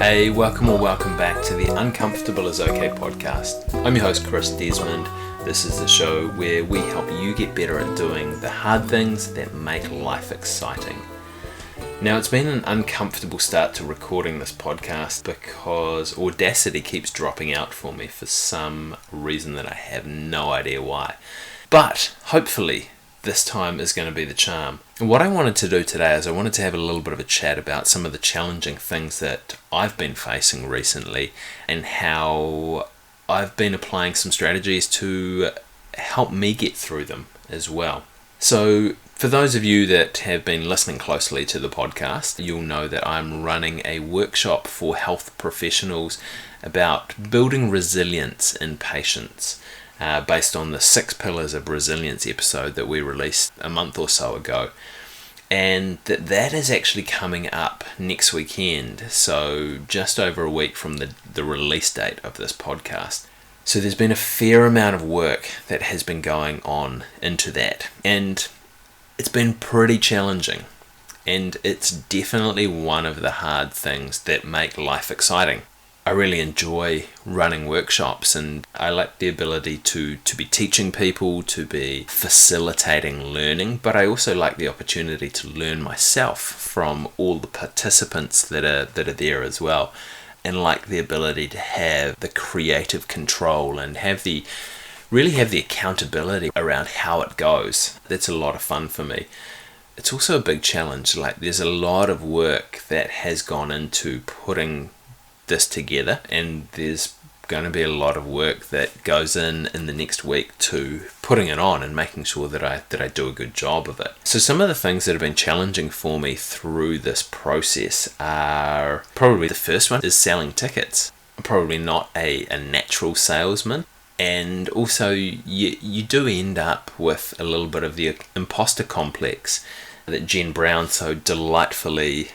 Hey, welcome back to the Uncomfortable is OK podcast. I'm your host, Chris Desmond. This is the show where we help you get better at doing the hard things that make life exciting. Now, it's been an uncomfortable start to recording this podcast because Audacity keeps dropping out for me for some reason that I have no idea why. But hopefully this time is going to be the charm. And what I wanted to do today is I wanted to have a little bit of a chat about some of the challenging things that I've been facing recently and how I've been applying some strategies to help me get through them as well. So for those of you that have been listening closely to the podcast, you'll know that I'm running a workshop for health professionals about building resilience in patients. Based on the 6 Pillars of Resilience episode that we released a month or so ago. And that is actually coming up next weekend, so just over a week from the release date of this podcast. So there's been a fair amount of work that has been going on into that, and it's been pretty challenging, and it's definitely one of the hard things that make life exciting. I really enjoy running workshops, and I like the ability to be teaching people, to be facilitating learning, but I also like the opportunity to learn myself from all the participants that are there as well, and like the ability to have the creative control and really have the accountability around how it goes. That's a lot of fun for me. It's also a big challenge. Like, there's a lot of work that has gone into putting this together, and there's going to be a lot of work that goes in the next week to putting it on and making sure that I do a good job of it. So some of the things that have been challenging for me through this process are probably the first one is selling tickets. I'm probably not a natural salesman, and also you do end up with a little bit of the imposter complex that Jen Brown so delightfully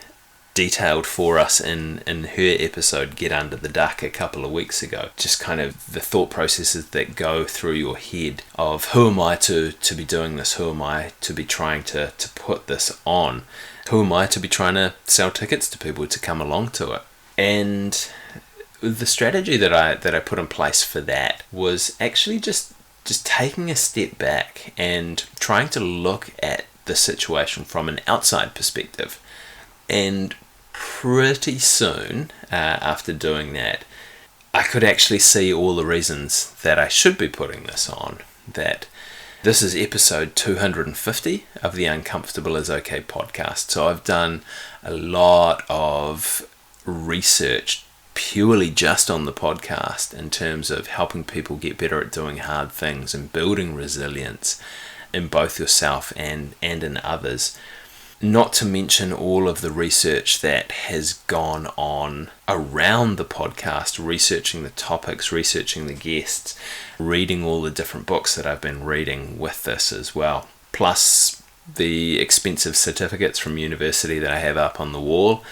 detailed for us in her episode Get Under the Duck a couple of weeks ago. Just kind of the thought processes that go through your head of who am I to be doing this, who am I to be trying to put this on, who am I to be trying to sell tickets to people to come along to it. And the strategy that I put in place for that was actually just taking a step back and trying to look at the situation from an outside perspective. And pretty soon after doing that, I could actually see all the reasons that I should be putting this on. That this is episode 250 of the Uncomfortable is OK podcast. So I've done a lot of research purely just on the podcast in terms of helping people get better at doing hard things and building resilience in both yourself and in others. Not to mention all of the research that has gone on around the podcast, researching the topics, researching the guests, reading all the different books that I've been reading with this as well. Plus the expensive certificates from university that I have up on the wall,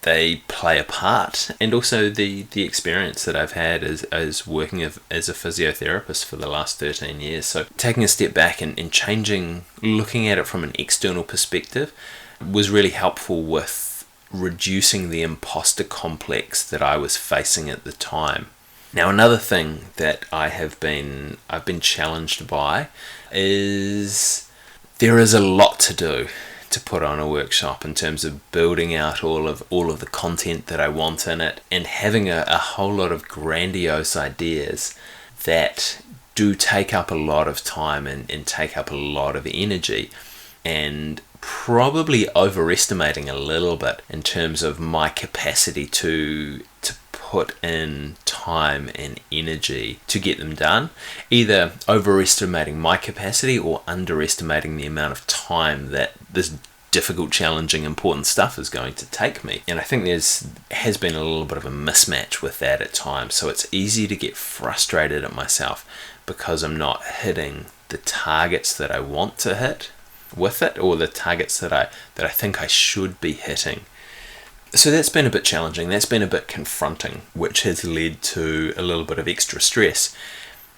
they play a part. And also the experience that I've had as working as a physiotherapist for the last 13 years. So taking a step back and changing, looking at it from an external perspective was really helpful with reducing the imposter complex that I was facing at the time. Now, another thing that I've been challenged by is there is a lot to do to put on a workshop in terms of building out all of the content that I want in it, and having a whole lot of grandiose ideas that do take up a lot of time and take up a lot of energy, and probably overestimating a little bit in terms of my capacity to put in time and energy to get them done, either overestimating my capacity or underestimating the amount of time that this difficult, challenging, important stuff is going to take me. And I think has been a little bit of a mismatch with that at times, so it's easy to get frustrated at myself because I'm not hitting the targets that I want to hit with it, or the targets that I think I should be hitting. So that's been a bit challenging, that's been a bit confronting, which has led to a little bit of extra stress.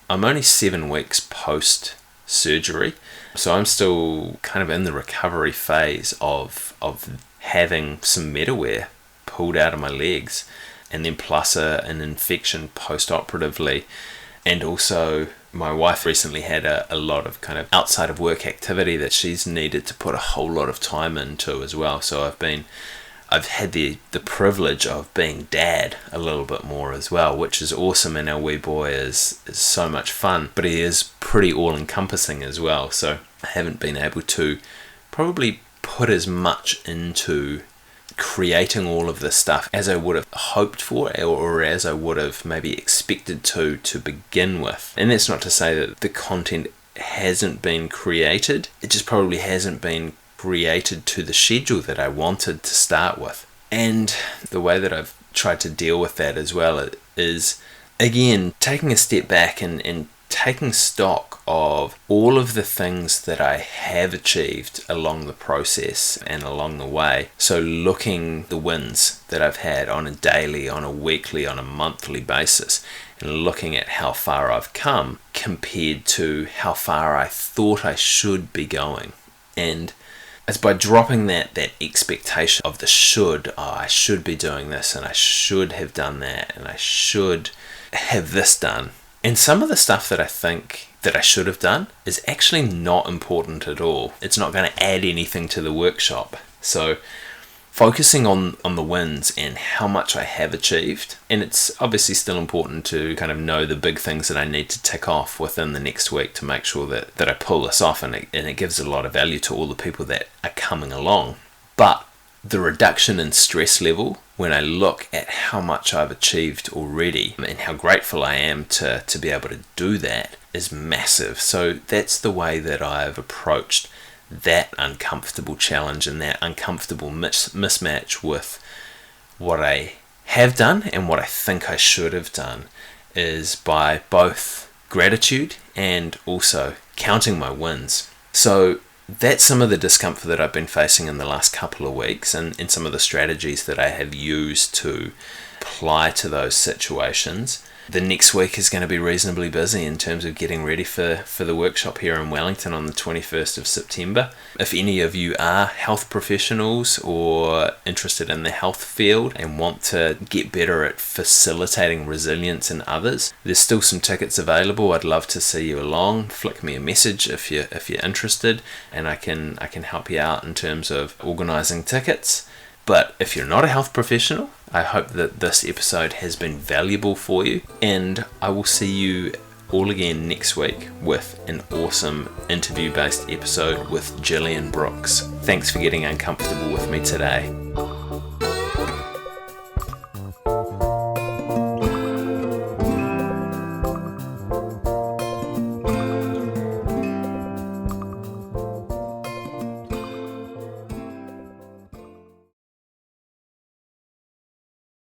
I'm only 7 weeks post surgery, so I'm still kind of in the recovery phase of having some metalwear pulled out of my legs and then plus an infection post-operatively. And also my wife recently had a lot of kind of outside of work activity that she's needed to put a whole lot of time into as well. So I've had the privilege of being dad a little bit more as well, which is awesome, and our wee boy is so much fun, but he is pretty all-encompassing as well. So I haven't been able to probably put as much into creating all of this stuff as I would have hoped for, or as I would have maybe expected to begin with. And that's not to say that the content hasn't been created, it just probably hasn't been created to the schedule that I wanted to start with. And the way that I've tried to deal with that as well is, again, taking a step back and taking stock of all of the things that I have achieved along the process and along the way. So looking the wins that I've had on a daily, on a weekly, on a monthly basis, and looking at how far I've come compared to how far I thought I should be going. And it's by dropping that expectation of the should, I should be doing this, and I should have done that, and I should have this done. And some of the stuff that I think that I should have done is actually not important at all. It's not going to add anything to the workshop. So focusing on the wins and how much I have achieved, and it's obviously still important to kind of know the big things that I need to tick off within the next week to make sure that I pull this off, and it gives a lot of value to all the people that are coming along. But the reduction in stress level, when I look at how much I've achieved already and how grateful I am to be able to do that, is massive. So that's the way that I've approached that uncomfortable challenge and that uncomfortable mismatch with what I have done and what I think I should have done, is by both gratitude and also counting my wins. So that's some of the discomfort that I've been facing in the last couple of weeks, and some of the strategies that I have used to apply to those situations. The next week is going to be reasonably busy in terms of getting ready for the workshop here in Wellington on the 21st of September. If any of you are health professionals or interested in the health field and want to get better at facilitating resilience in others, there's still some tickets available. I'd love to see you along. Flick me a message if you're interested, and I can help you out in terms of organising tickets. But if you're not a health professional, I hope that this episode has been valuable for you, and I will see you all again next week with an awesome interview-based episode with Gillian Brooks. Thanks for getting uncomfortable with me today.